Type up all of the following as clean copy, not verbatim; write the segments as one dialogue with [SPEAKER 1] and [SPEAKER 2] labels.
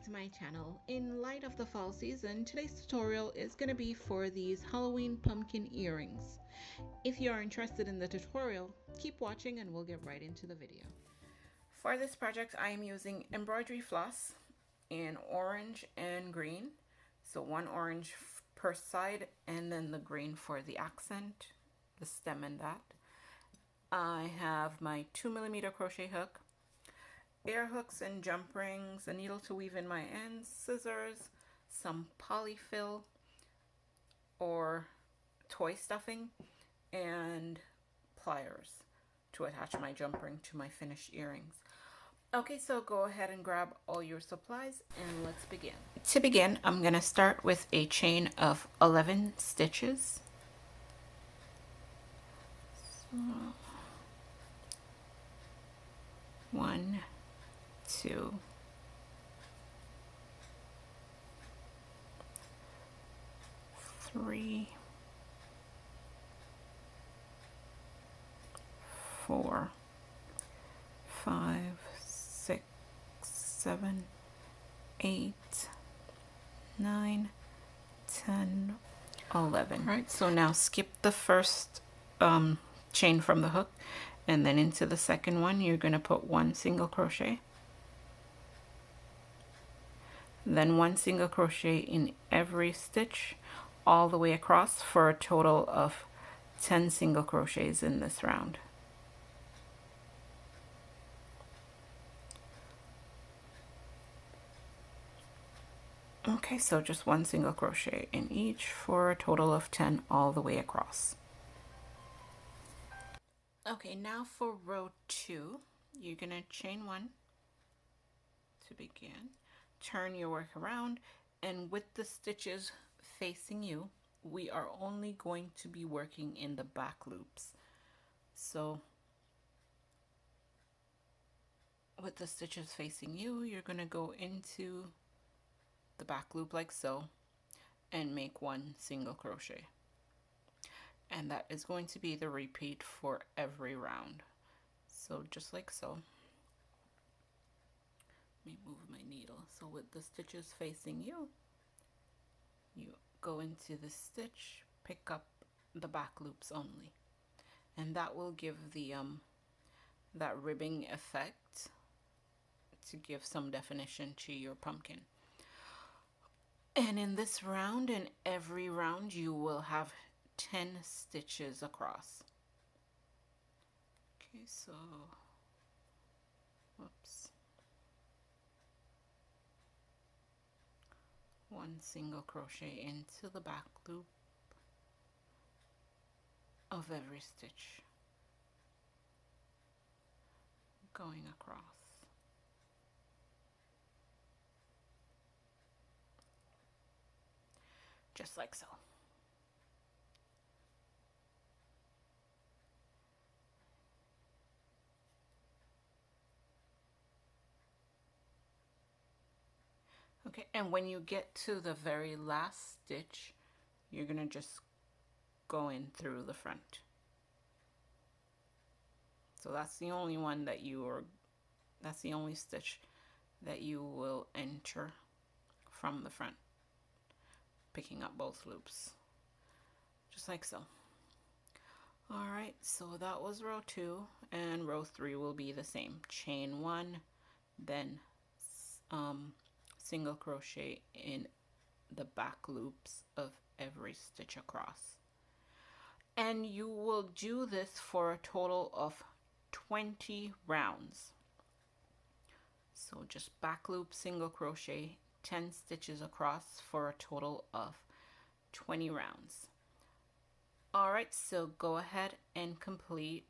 [SPEAKER 1] to my channel. In light of the fall season, today's tutorial is going to be for these Halloween pumpkin earrings. If you are interested in the tutorial, keep watching and we'll get right into the video. For this project, I am using embroidery floss in orange and green. So one orange per side and then the green for the accent, the stem and that. I have my 2mm crochet hook, air hooks and jump rings, a needle to weave in my ends, scissors, some polyfill or toy stuffing, and pliers to attach my jump ring to my finished earrings. Okay, so go ahead and grab all your supplies and let's begin. To begin, I'm going to start with a chain of 11 stitches. So, 1, 2, 3, 4, 5, 6, 7, 8, 9, 10, 11. All right, so now skip the first chain from the hook, and then into the second one you're going to put 1 single crochet, then 1 single crochet in every stitch all the way across for a total of 10 single crochets in this round. Okay, so just 1 single crochet in each for a total of 10 all the way across. Okay, now for row 2, you're going to chain 1 to begin. Turn your work around, and with the stitches facing you, we are only going to be working in the back loops. So with the stitches facing you, you're going to go into the back loop like so and make 1 single crochet, and that is going to be the repeat for every round. So just like so. Let me move my needle. So with the stitches facing you, you go into the stitch, pick up the back loops only, and that will give the that ribbing effect to give some definition to your pumpkin. And in this round and every round you will have 10 stitches across. Okay, so whoops, 1 single crochet into the back loop of every stitch going across. Just like so. Okay, and when you get to the very last stitch, you're gonna just go in through the front. So that's the only one that that's the only stitch that you will enter from the front, picking up both loops, just like so. All right, so that was row 2, and row 3 will be the same. Chain 1, then single crochet in the back loops of every stitch across. And you will do this for a total of 20 rounds. So just back loop, single crochet, 10 stitches across for a total of 20 rounds. All right, so go ahead and complete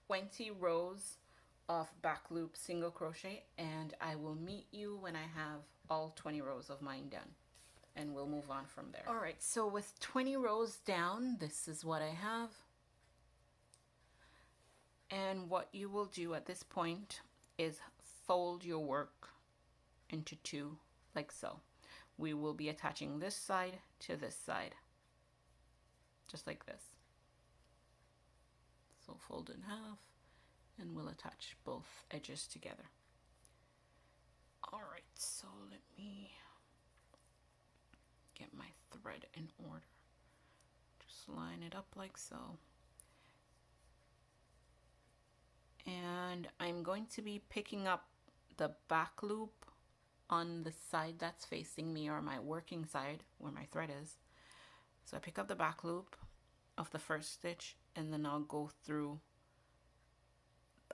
[SPEAKER 1] 20 rows of back loop, single crochet, and I will meet you when I have all 20 rows of mine done, and we'll move on from there. All right, so with 20 rows down, this is what I have. And what you will do at this point is fold your work into 2 like so. We will be attaching this side to this side, just like this. So fold in half, and we'll attach both edges together. All right, so let me get my thread in order. Just line it up like so. And I'm going to be picking up the back loop on the side that's facing me, or my working side where my thread is. So I pick up the back loop of the first stitch, and then I'll go through.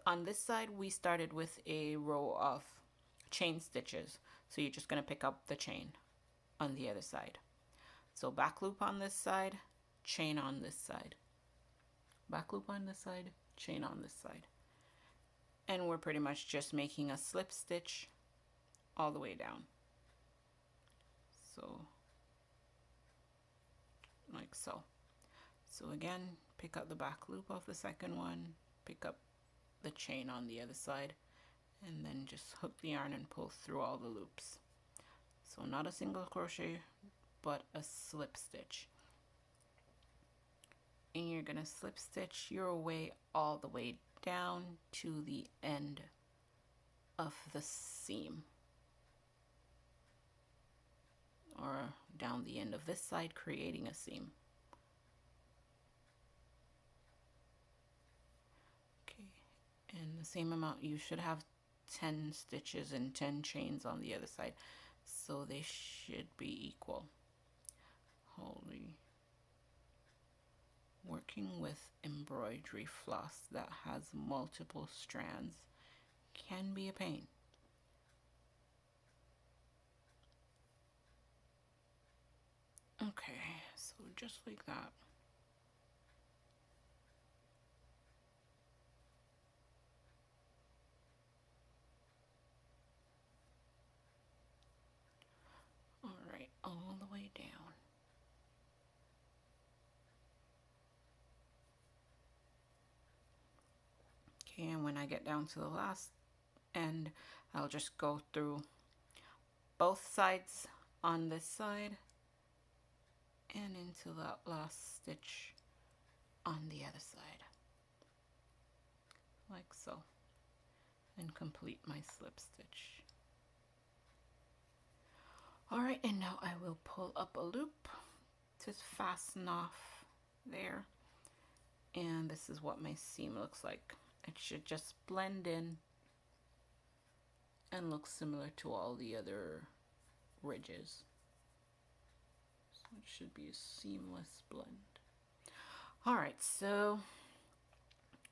[SPEAKER 1] On this side we started with a row of chain stitches, so you're just going to pick up the chain on the other side. So back loop on this side, chain on this side, back loop on this side, chain on this side, and we're pretty much just making a slip stitch all the way down. So like so. So again, pick up the back loop of the second one, pick up the chain on the other side, and then just hook the yarn and pull through all the loops. So not a single crochet, but a slip stitch. And you're gonna slip stitch your way all the way down to the end of the seam, or down the end of this side, creating a seam. Okay, and the same amount, you should have 10 stitches and 10 chains on the other side, so they should be equal. Holy, working with embroidery floss that has multiple strands can be a pain. Okay, so just like that. All right, all the way down. Okay, and when I get down to the last end, I'll just go through both sides on this side and into that last stitch on the other side, like so, and complete my slip stitch. All right, and now I will pull up a loop to fasten off there, and this is what my seam looks like. It should just blend in and look similar to all the other ridges. So it should be a seamless blend. All right, so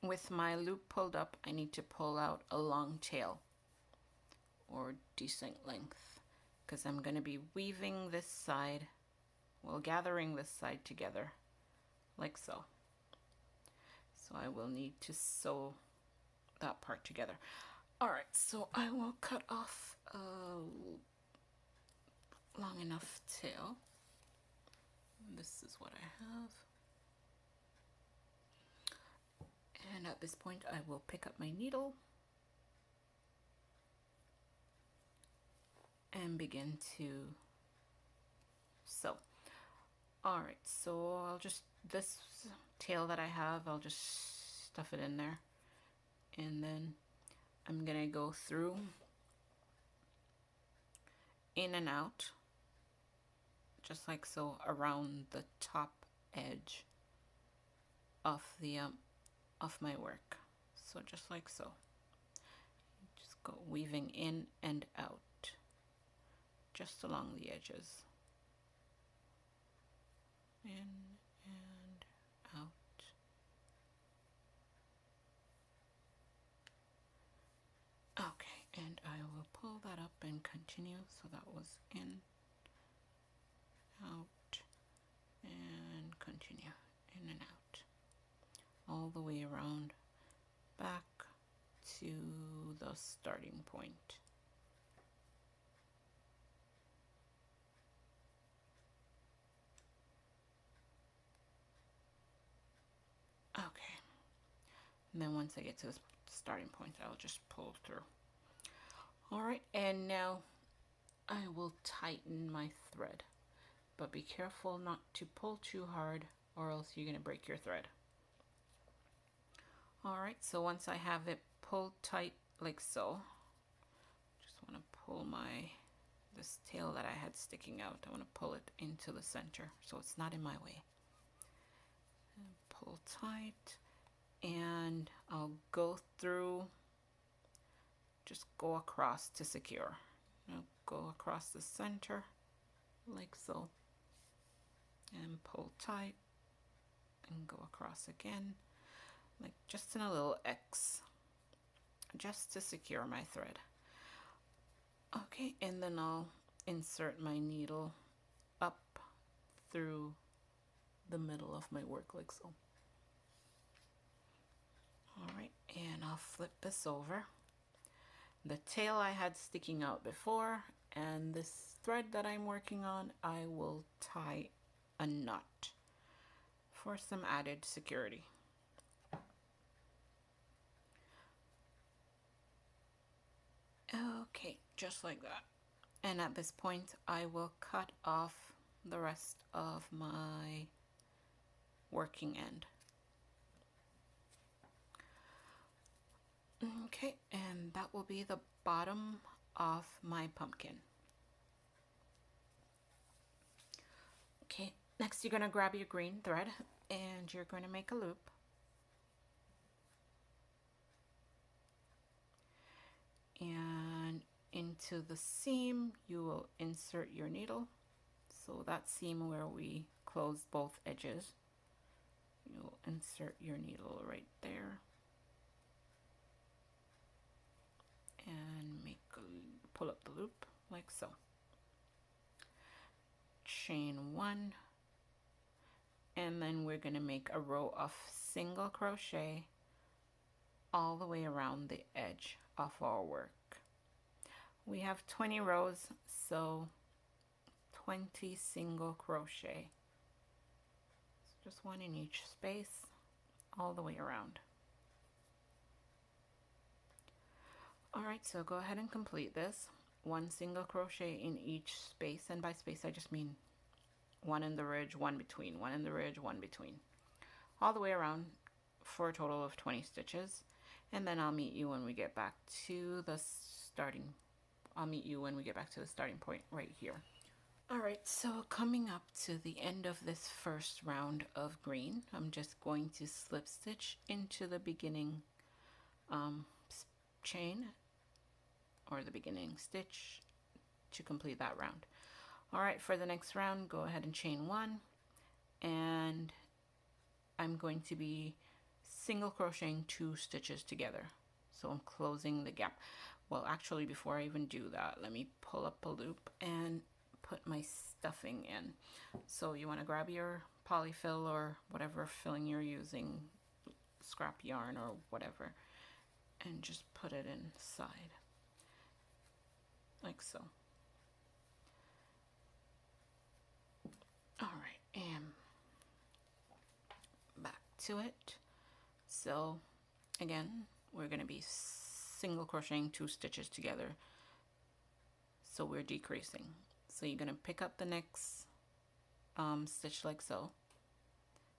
[SPEAKER 1] with my loop pulled up, I need to pull out a long tail or decent length, because I'm going to be weaving this side, well, gathering this side together like so. So I will need to sew that part together. All right, so I will cut off a long enough tail. This is what I have. And at this point, I will pick up my needle and begin to sew. All right, so I'll just, this tail that I have, I'll just stuff it in there, and then I'm gonna go through, in and out, just like so, around the top edge of the of my work. So just like so, just go weaving in and out, just along the edges, in and out. Okay, and I will pull that up and continue. So that was in, out, and continue, in and out, all the way around back to the starting point. Okay, and then once I get to the starting point, I'll just pull through. All right, and now I will tighten my thread, but be careful not to pull too hard, or else you're going to break your thread. All right, so once I have it pulled tight like so, just want to pull this tail that I had sticking out. I want to pull it into the center so it's not in my way. And pull tight, and I'll go through, just go across to secure. I'll go across the center like so, and pull tight, and go across again, like just in a little X, just to secure my thread. Okay, and then I'll insert my needle up through the middle of my work like so. All right, and I'll flip this over. The tail I had sticking out before, and this thread that I'm working on, I will tie a knot for some added security. Okay, just like that. And at this point, I will cut off the rest of my working end. Okay, and that will be the bottom of my pumpkin. Okay, next you're going to grab your green thread and you're going to make a loop. And into the seam, you will insert your needle. So that seam where we closed both edges, you'll insert your needle right there. And pull up the loop like so. Chain one, and then we're going to make a row of single crochet all the way around the edge of our work. We have 20 rows, so 20 single crochet. So just one in each space all the way around. All right, so go ahead and complete this. One single crochet in each space, and by space I just mean one in the ridge, one between, one in the ridge, one between, all the way around for a total of 20 stitches. And then I'll meet you when we get back to the starting. I'll meet you when we get back to the starting point right here. All right, so coming up to the end of this first round of green, I'm just going to slip stitch into the beginning chain, or the beginning stitch, to complete that round. All right, for the next round, go ahead and chain one, and I'm going to be single crocheting 2 stitches together. So I'm closing the gap. Well, actually, before I even do that, let me pull up a loop and put my stuffing in. So you want to grab your polyfill or whatever filling you're using, scrap yarn or whatever, and just put it inside like so. All right, and back to it. So again, we're going to be single crocheting 2 stitches together, so we're decreasing. So you're going to pick up the next stitch like so,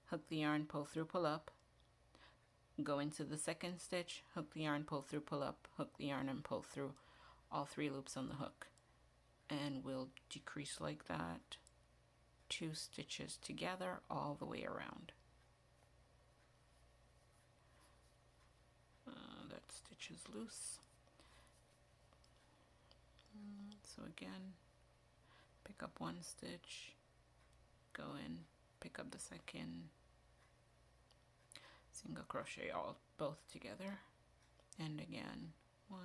[SPEAKER 1] hook the yarn, pull through, pull up, go into the second stitch, hook the yarn, pull through, pull up, hook the yarn, and pull through all 3 loops on the hook, and we'll decrease like that, 2 stitches together all the way around. That stitch is loose. So again, pick up 1 stitch, go in, pick up the second, single crochet both together, and again 1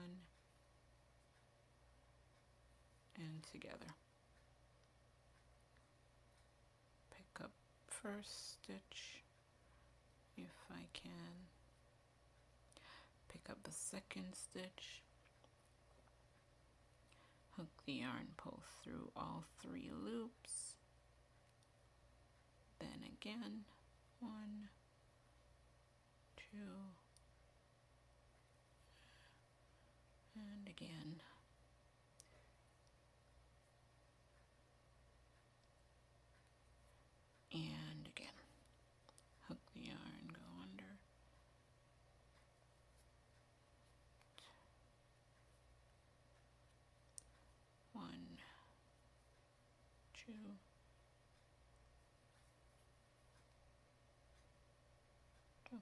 [SPEAKER 1] and together. Pick up first stitch if I can, pick up the second stitch, hook the yarn, pull through all 3 loops, then again 1, 2, and again, and again. Hook the yarn, go under, 2. Oops.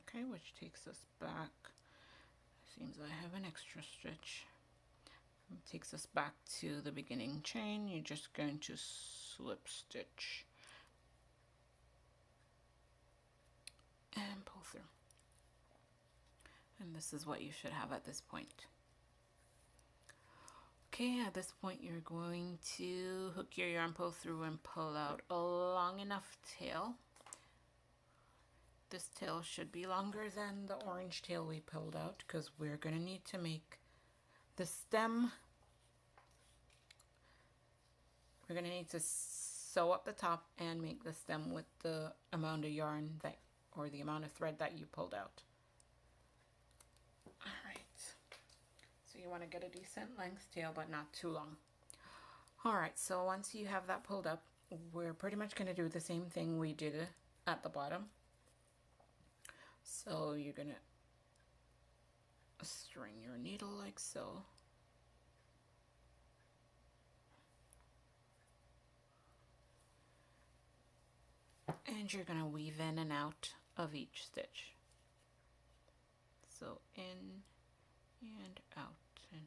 [SPEAKER 1] Okay, which takes us back. Seems I have an extra stitch. It takes us back to the beginning chain. You're just going to slip stitch and pull through. And this is what you should have at this point. Okay, at this point you're going to hook your yarn, pull through, and pull out a long enough tail. This tail should be longer than the orange tail we pulled out because we're going to need to make the stem. We're going to need to sew up the top and make the stem with the amount of yarn that, or the amount of thread that you pulled out. All right. So you want to get a decent length tail, but not too long. All right, so once you have that pulled up, we're pretty much going to do the same thing we did at the bottom. So you're going to string your needle like so. And you're going to weave in and out of each stitch. So in and out and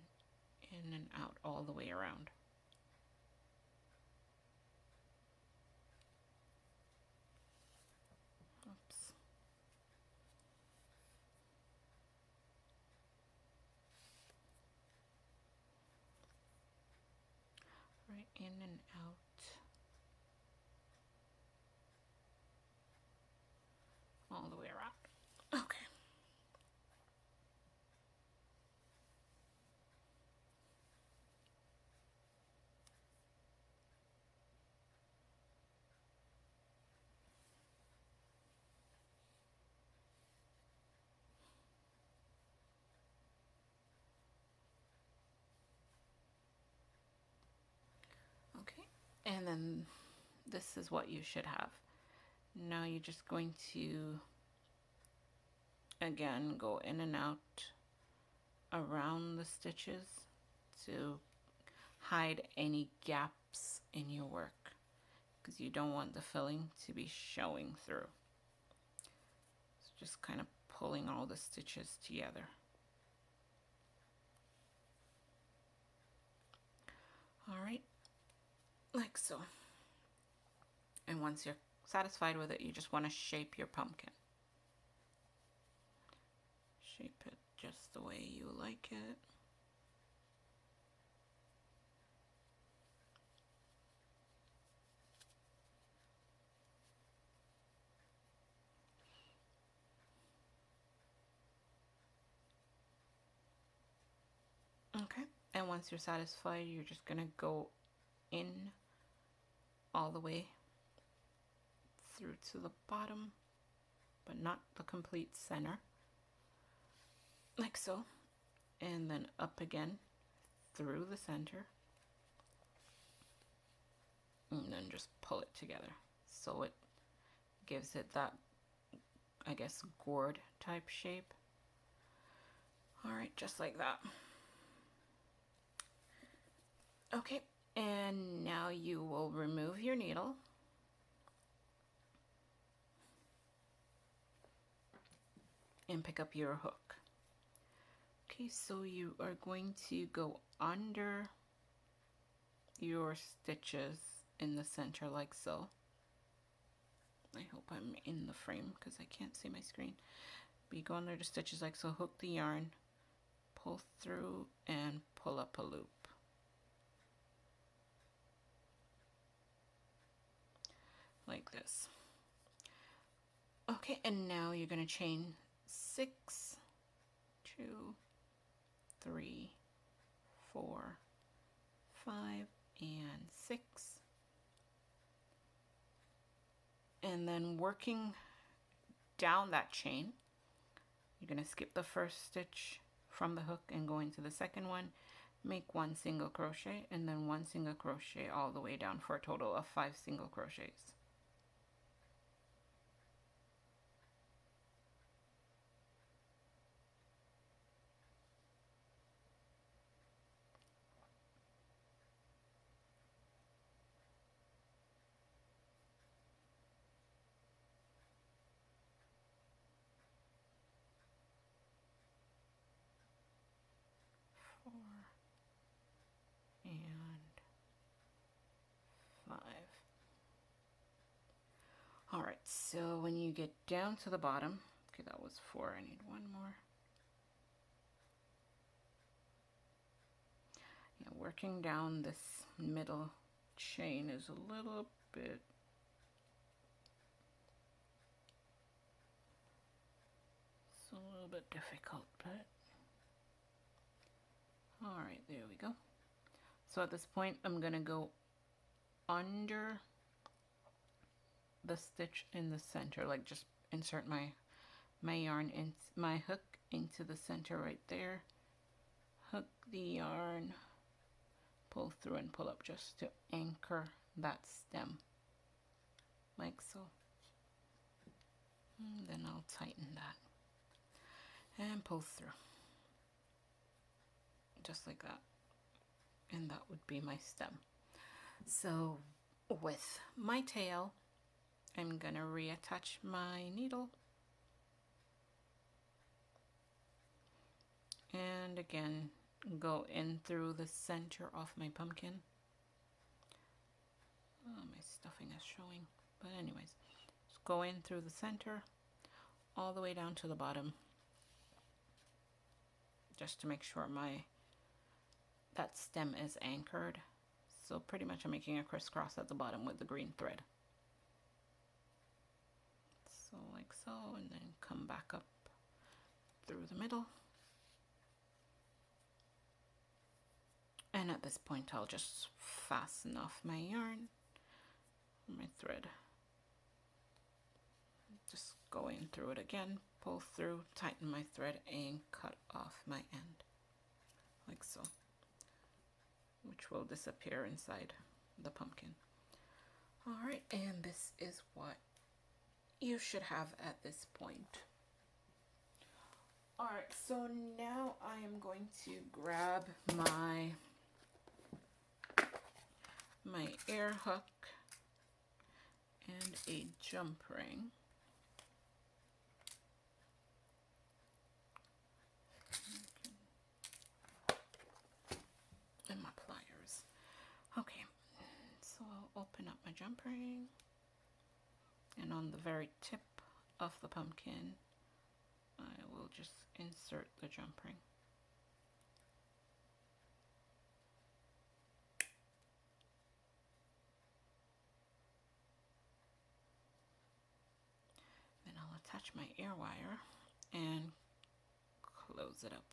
[SPEAKER 1] in and out all the way around. Oops. Right, in and out. All the way around. Okay. Okay, and then this is what you should have. Now you're just going to again go in and out around the stitches to hide any gaps in your work because you don't want the filling to be showing through. So just kind of pulling all the stitches together. All right, like so. And once you're satisfied with it, you just want to shape your pumpkin. Shape it just the way you like it. Okay, and once you're satisfied, you're just gonna go in all the way through to the bottom, but not the complete center, like so, and then up again through the center, and then just pull it together so it gives it that, I guess, gourd type shape. All right, just like that. Okay, and now you will remove your needle and pick up your hook. Okay, so you are going to go under your stitches in the center like so. I hope I'm in the frame because I can't see my screen. But you go under the stitches like so, hook the yarn, pull through, and pull up a loop. Like this. Okay, and now you're going to chain 6, 2, 3, 4, 5, and 6. And then working down that chain, you're going to skip the first stitch from the hook and go into the second one, make 1 single crochet and then 1 single crochet all the way down for a total of 5 single crochets. And 5. All right, so when you get down to the bottom, okay, that was 4, I need 1 more. Yeah, working down this middle chain is a little bit difficult, but all right, there we go. So at this point, I'm gonna go under the stitch in the center, like just insert my yarn in, my hook into the center right there, hook the yarn, pull through and pull up just to anchor that stem, like so. And then I'll tighten that and pull through, just like that. And that would be my stem. So with my tail, I'm gonna reattach my needle, and again go in through the center of my pumpkin. Oh, my stuffing is showing, but anyways, just go in through the center all the way down to the bottom, just to make sure that stem is anchored. So pretty much I'm making a crisscross at the bottom with the green thread. So like so, and then come back up through the middle. And at this point, I'll just fasten off my yarn, my thread. Just go in through it again, pull through, tighten my thread, and cut off my end, like so, which will disappear inside the pumpkin. All right, and this is what you should have at this point. All right, so now I am going to grab my air hook and a jump ring. And my pliers. Okay, so I'll open up my jump ring, and on the very tip of the pumpkin, I will just insert the jump ring. Then I'll attach my air wire and close it up.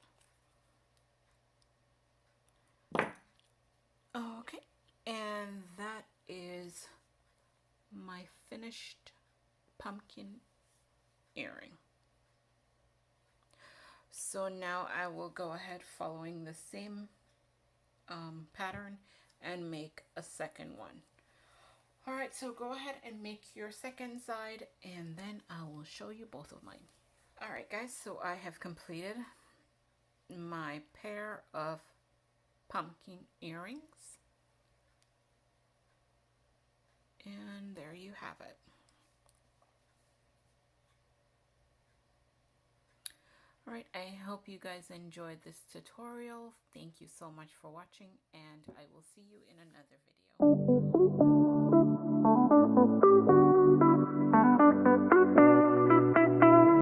[SPEAKER 1] Okay, and that is my finished pumpkin earring. So now I will go ahead following the same pattern and make a second one. All right, so go ahead and make your second side, and then I will show you both of mine. All right, guys, so I have completed my pair of pumpkin earrings, and there you have it. All right, I hope you guys enjoyed this tutorial. Thank you so much for watching, and I will see you in another video.